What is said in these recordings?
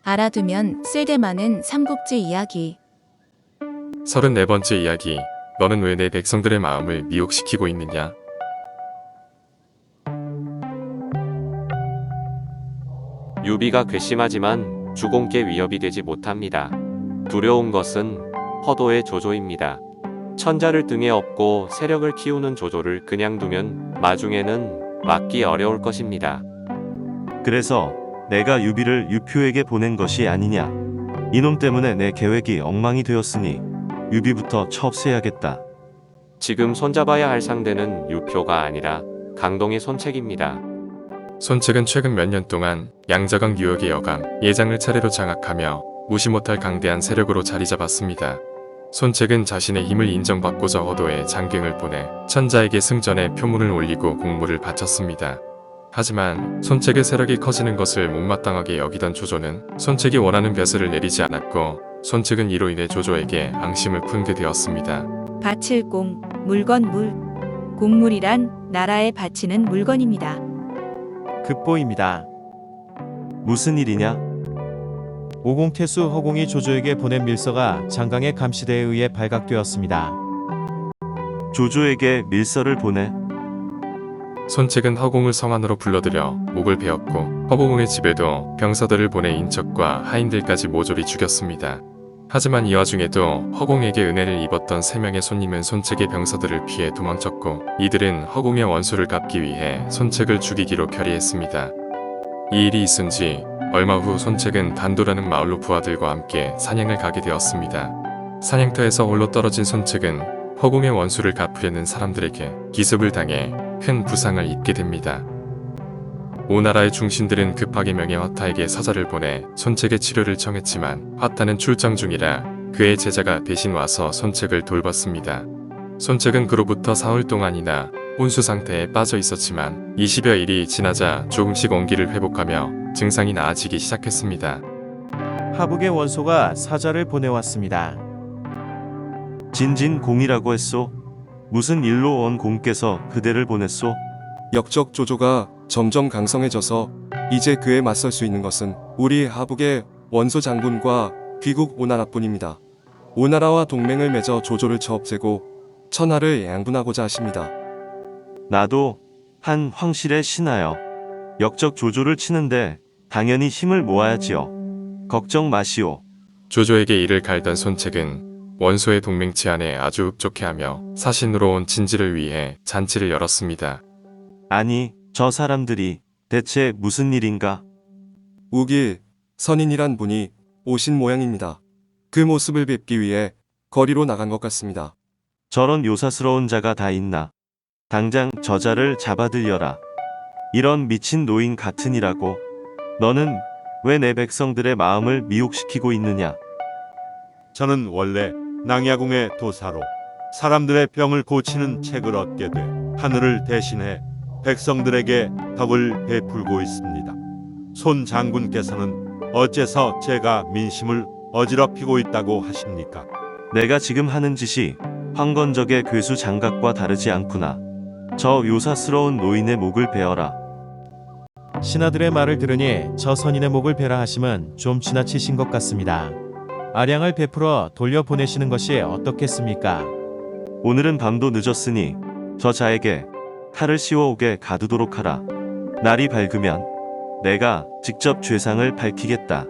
알아두면 쓸데많은 삼국지 이야기. 34번째 이야기. 너는 왜 내 백성들의 마음을 미혹시키고 있느냐? 유비가 괘씸하지만 주공께 위협이 되지 못합니다. 두려운 것은 허도의 조조입니다. 천자를 등에 업고 세력을 키우는 조조를 그냥 두면 나중에는 막기 어려울 것입니다. 그래서 내가 유비를 유표에게 보낸 것이 아니냐. 이놈 때문에 내 계획이 엉망이 되었으니 유비부터 처없애야겠다. 지금 손잡아야 할 상대는 유표가 아니라 강동의 손책입니다. 손책은 최근 몇 년 동안 양자강 유역의 여강, 예장을 차례로 장악하며 무시 못할 강대한 세력으로 자리 잡았습니다. 손책은 자신의 힘을 인정받고자 허도에 장경을 보내 천자에게 승전에 표문을 올리고 공물을 바쳤습니다. 하지만 손책의 세력이 커지는 것을 못마땅하게 여기던 조조는 손책이 원하는 벼슬을 내리지 않았고, 손책은 이로 인해 조조에게 앙심을 품게 되었습니다. 바칠 공, 물건 물. 공물이란 나라에 바치는 물건입니다. 급보입니다. 무슨 일이냐? 오공태수 허공이 조조에게 보낸 밀서가 장강의 감시대에 의해 발각되었습니다. 조조에게 밀서를 보내. 손책은 허공을 성안으로 불러들여 목을 베었고, 허공의 집에도 병사들을 보내 인척과 하인들까지 모조리 죽였습니다. 하지만 이 와중에도 허공에게 은혜를 입었던 3명의 손님은 손책의 병사들을 피해 도망쳤고, 이들은 허공의 원수를 갚기 위해 손책을 죽이기로 결의했습니다. 이 일이 있은 지 얼마 후 손책은 단도라는 마을로 부하들과 함께 사냥을 가게 되었습니다. 사냥터에서 홀로 떨어진 손책은 허공의 원수를 갚으려는 사람들에게 기습을 당해 큰 부상을 입게 됩니다. 오나라의 중신들은 급하게 명예 화타에게 사자를 보내 손책의 치료를 청했지만 화타는 출장 중이라 그의 제자가 대신 와서 손책을 돌봤습니다. 손책은 그로부터 사흘 동안이나 혼수 상태에 빠져 있었지만 20여 일이 지나자 조금씩 원기를 회복하며 증상이 나아지기 시작했습니다. 하북의 원소가 사자를 보내왔습니다. 진진공이라고 했소. 무슨 일로 원 공께서 그대를 보냈소? 역적 조조가 점점 강성해져서 이제 그에 맞설 수 있는 것은 우리 하북의 원소 장군과 귀국 오나라뿐입니다. 오나라와 동맹을 맺어 조조를 처없애고 천하를 양분하고자 하십니다. 나도 한 황실에 신하여 역적 조조를 치는데 당연히 힘을 모아야지요. 걱정 마시오. 조조에게 이를 갈던 손책은 원소의 동맹 치안에 아주 흡족해하며 사신으로 온 진지를 위해 잔치를 열었습니다. 아니, 저 사람들이 대체 무슨 일인가? 우길 선인이란 분이 오신 모양입니다. 그 모습을 뵙기 위해 거리로 나간 것 같습니다. 저런 요사스러운 자가 다 있나? 당장 저자를 잡아들여라. 이런 미친 노인 같으니라고. 너는 왜 내 백성들의 마음을 미혹시키고 있느냐? 저는 원래 낭야궁의 도사로 사람들의 병을 고치는 책을 얻게 돼 하늘을 대신해 백성들에게 덕을 베풀고 있습니다. 손 장군께서는 어째서 제가 민심을 어지럽히고 있다고 하십니까? 내가 지금 하는 짓이 황건적의 괴수 장각과 다르지 않구나. 저 요사스러운 노인의 목을 베어라. 신하들의 말을 들으니 저 선인의 목을 베라 하심은 좀 지나치신 것 같습니다. 아량을 베풀어 돌려보내시는 것이 어떻겠습니까? 오늘은 밤도 늦었으니 저 자에게 칼을 씌워오게 가두도록 하라. 날이 밝으면 내가 직접 죄상을 밝히겠다.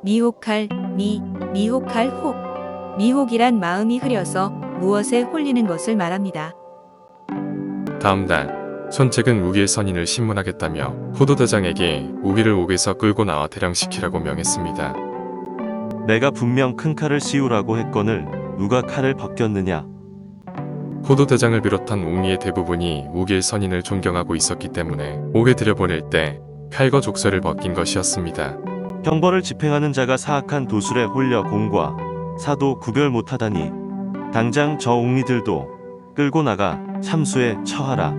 미혹할 미혹할 혹. 미혹이란 마음이 흐려서 무엇에 홀리는 것을 말합니다. 다음 날 손책은 우길 선인을 신문하겠다며 호도대장에게 우길을 옥에서 끌고 나와 대령시키라고 명했습니다. 내가 분명 큰 칼을 씌우라고 했거늘 누가 칼을 벗겼느냐? 호도대장을 비롯한 웅리의 대부분이 우길 선인을 존경하고 있었기 때문에 옥에 들여보낼 때 칼과 족쇄를 벗긴 것이었습니다. 형벌을 집행하는 자가 사악한 도술에 홀려 공과 사도 구별 못하다니 당장 저 옥리들도 끌고 나가 참수에 처하라.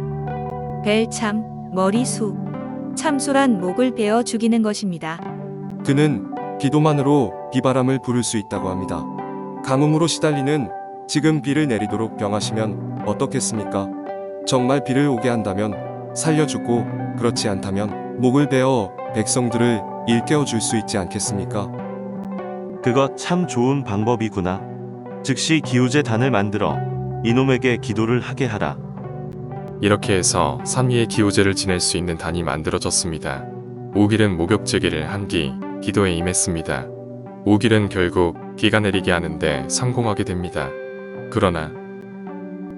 벨참, 머리수. 참수란 목을 베어 죽이는 것입니다. 그는 비도만으로 비바람을 부를 수 있다고 합니다. 가뭄으로 시달리는 지금 비를 내리도록 병하시면 어떻겠습니까? 정말 비를 오게 한다면 살려주고 그렇지 않다면 목을 베어 백성들을 일깨워 줄 수 있지 않겠습니까? 그거 참 좋은 방법이구나. 즉시 기우제 단을 만들어 이놈에게 기도를 하게 하라. 이렇게 해서 산 위에 기우제를 지낼 수 있는 단이 만들어졌습니다. 오길은 목욕제기를 한 뒤 기도에 임했습니다. 오길은 결국 비가 내리게 하는데 성공하게 됩니다. 그러나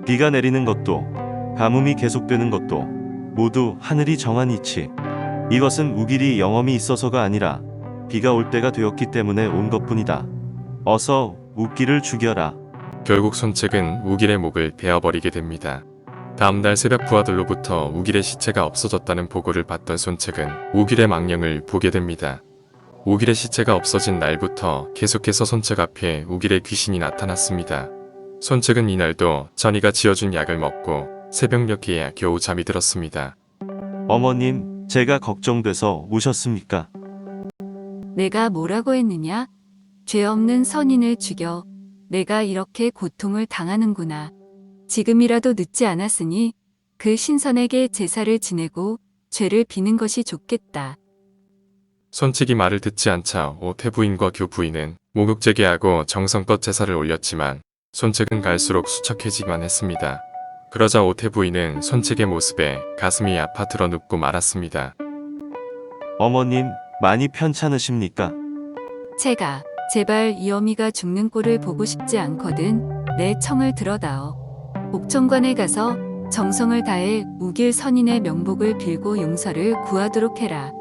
비가 내리는 것도 가뭄이 계속되는 것도 모두 하늘이 정한 이치. 이것은 우길이 영험이 있어서가 아니라 비가 올 때가 되었기 때문에 온 것뿐이다. 어서 우길을 죽여라. 결국 손책은 우길의 목을 베어버리게 됩니다. 다음날 새벽 부하들로부터 우길의 시체가 없어졌다는 보고를 받던 손책은 우길의 망령을 보게 됩니다. 우길의 시체가 없어진 날부터 계속해서 손책 앞에 우길의 귀신이 나타났습니다. 손책은 이날도 전이가 지어준 약을 먹고 새벽녘에야 겨우 잠이 들었습니다. 어머님, 제가 걱정돼서 우셨습니까? 내가 뭐라고 했느냐? 죄 없는 선인을 죽여 내가 이렇게 고통을 당하는구나. 지금이라도 늦지 않았으니 그 신선에게 제사를 지내고 죄를 비는 것이 좋겠다. 손책이 말을 듣지 않자 오태부인과 교부인은 목욕제기하고 정성껏 제사를 올렸지만 손책은 갈수록 수척해지기만 했습니다. 그러자 오태부인은 손책의 모습에 가슴이 아파 드러눕고 말았습니다. 어머님, 많이 편찮으십니까? 제가 제발 이 어미가 죽는 꼴을 보고 싶지 않거든. 내 청을 들어다오. 옥천관에 가서 정성을 다해 우길 선인의 명복을 빌고 용서를 구하도록 해라.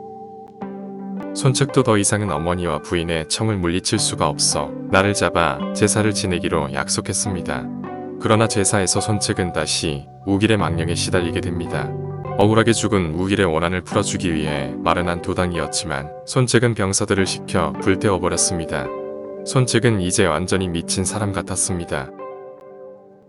손책도 더 이상은 어머니와 부인의 청을 물리칠 수가 없어 나를 잡아 제사를 지내기로 약속했습니다. 그러나 제사에서 손책은 다시 우길의 망령에 시달리게 됩니다. 억울하게 죽은 우길의 원한을 풀어주기 위해 마련한 도당이었지만 손책은 병사들을 시켜 불태워버렸습니다. 손책은 이제 완전히 미친 사람 같았습니다.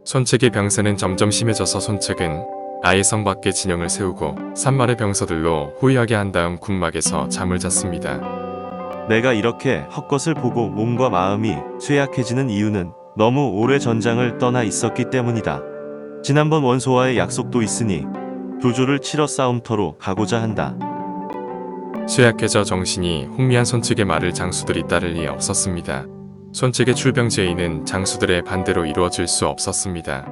손책의 병세는 점점 심해져서 손책은 아예 성 밖에 진영을 세우고 산만의 병사들로 호위하게 한 다음 군막에서 잠을 잤습니다. 내가 이렇게 헛것을 보고 몸과 마음이 쇠약해지는 이유는 너무 오래 전장을 떠나 있었기 때문이다. 지난번 원소와의 약속도 있으니 조조를 치러 싸움터로 가고자 한다. 쇠약해져 정신이 혼미한 손책의 말을 장수들이 따를 리 없었습니다. 손책의 출병 제의는 장수들의 반대로 이루어질 수 없었습니다.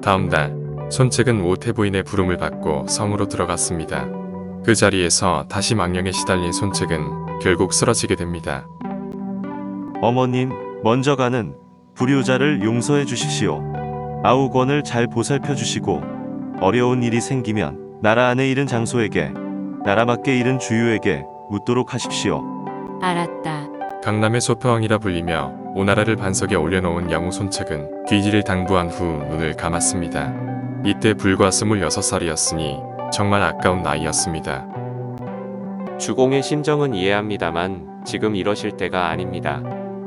다음 날 손책은 오태부인의 부름을 받고 성으로 들어갔습니다. 그 자리에서 다시 망령에 시달린 손책은 결국 쓰러지게 됩니다. 어머님, 먼저 가는 불효자를 용서해 주십시오. 아우권을 잘 보살펴 주시고 어려운 일이 생기면 나라 안에 잃은 장소에게, 나라 밖에 잃은 주유에게 묻도록 하십시오. 알았다. 강남의 소표왕이라 불리며 오나라를 반석에 올려놓은 영우 손책은 귀지를 당부한 후 눈을 감았습니다. 이때 불과 26살이었으니 정말 아까운 나이였습니다. 주공의 심정은 이해합니다만 지금 이러실 때가 아닙니다.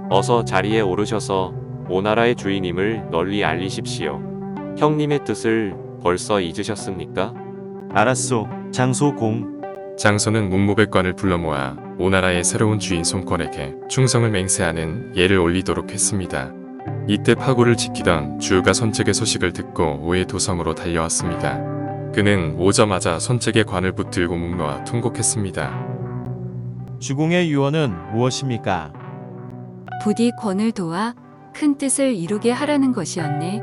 어서 자리에 오르셔서 오나라의 주인임을 널리 알리십시오. 형님의 뜻을 벌써 잊으셨습니까? 알았소, 장소공. 장소는 문무백관을 불러 모아 오나라의 새로운 주인 손권에게 충성을 맹세하는 예를 올리도록 했습니다. 이때 파고를 지키던 주가 손책의 소식을 듣고 오해 도성으로 달려왔습니다. 그는 오자마자 손책의 관을 붙들고 묵놓아 통곡했습니다. 주공의 유언은 무엇입니까? 부디 권을 도와 큰 뜻을 이루게 하라는 것이었네.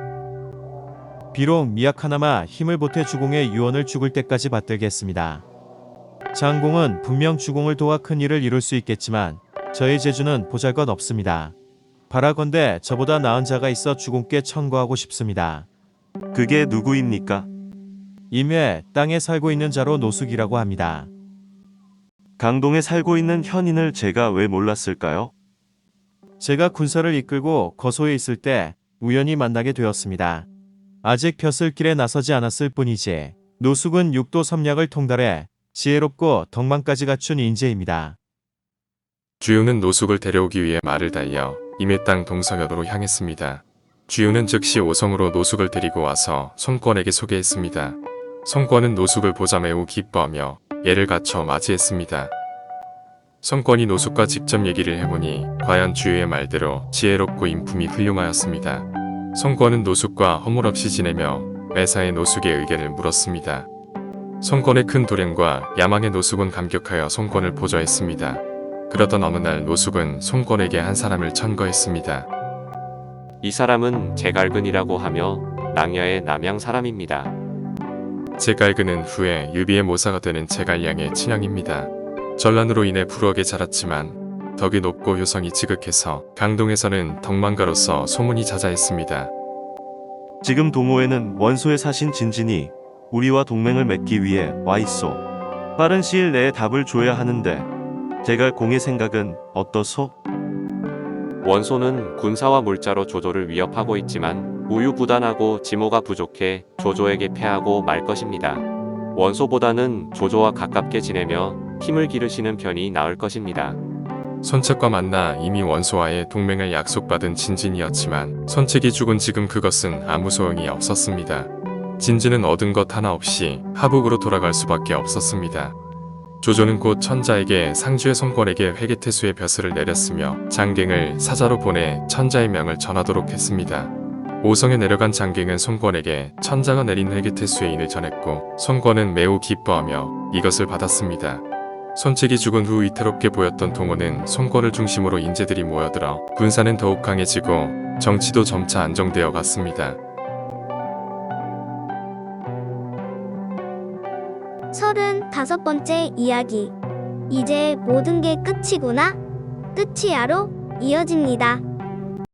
비록 미약하나마 힘을 보태 주공의 유언을 죽을 때까지 받들겠습니다. 장공은 분명 주공을 도와 큰 일을 이룰 수 있겠지만 저의 재주는 보잘것없습니다. 바라건대 저보다 나은 자가 있어 주공께 청구하고 싶습니다. 그게 누구입니까? 임해 땅에 살고 있는 자로 노숙이라고 합니다. 강동에 살고 있는 현인을 제가 왜 몰랐을까요? 제가 군사를 이끌고 거소에 있을 때 우연히 만나게 되었습니다. 아직 벼슬길에 나서지 않았을 뿐이지 노숙은 육도 섬략을 통달해 지혜롭고 덕망까지 갖춘 인재입니다. 주유는 노숙을 데려오기 위해 말을 달려 임해 땅 동성여도로 향했습니다. 주유는 즉시 오성으로 노숙을 데리고 와서 손권에게 소개했습니다. 손권은 노숙을 보자 매우 기뻐하며 예를 갖춰 맞이했습니다. 손권이 노숙과 직접 얘기를 해보니 과연 주유의 말대로 지혜롭고 인품이 훌륭하였습니다. 손권은 노숙과 허물없이 지내며 매사에 노숙의 의견을 물었습니다. 손권의 큰 도량과 야망의 노숙은 감격하여 손권을 보좌했습니다. 그러던 어느 날 노숙은 손권에게 한 사람을 천거했습니다. 이 사람은 제갈근이라고 하며 낭야의 남양 사람입니다. 제갈근은 후에 유비의 모사가 되는 제갈량의 친형입니다. 전란으로 인해 불후하게 자랐지만 덕이 높고 효성이 지극해서 강동에서는 덕망가로서 소문이 자자했습니다. 지금 동호회는 원소의 사신 진진이 우리와 동맹을 맺기 위해 와 있소. 빠른 시일 내에 답을 줘야 하는데 제갈공의 생각은 어떠소? 원소는 군사와 물자로 조조를 위협하고 있지만 우유부단하고 지모가 부족해 조조에게 패하고 말 것입니다. 원소보다는 조조와 가깝게 지내며 힘을 기르시는 편이 나을 것입니다. 손책과 만나 이미 원소와의 동맹을 약속받은 진진이었지만 손책이 죽은 지금 그것은 아무 소용이 없었습니다. 진진은 얻은 것 하나 없이 하북으로 돌아갈 수밖에 없었습니다. 조조는 곧 천자에게 상주의 손권에게 회계태수의 벼슬을 내렸으며 장갱을 사자로 보내 천자의 명을 전하도록 했습니다. 오성에 내려간 장갱은 손권에게 천자가 내린 회계태수의 인을 전했고 손권은 매우 기뻐하며 이것을 받았습니다. 손책이 죽은 후 위태롭게 보였던 동호는 손권을 중심으로 인재들이 모여들어 군사는 더욱 강해지고 정치도 점차 안정되어 갔습니다. 35번째 이야기. 이제 모든 게 끝이구나. 끝이야로 이어집니다.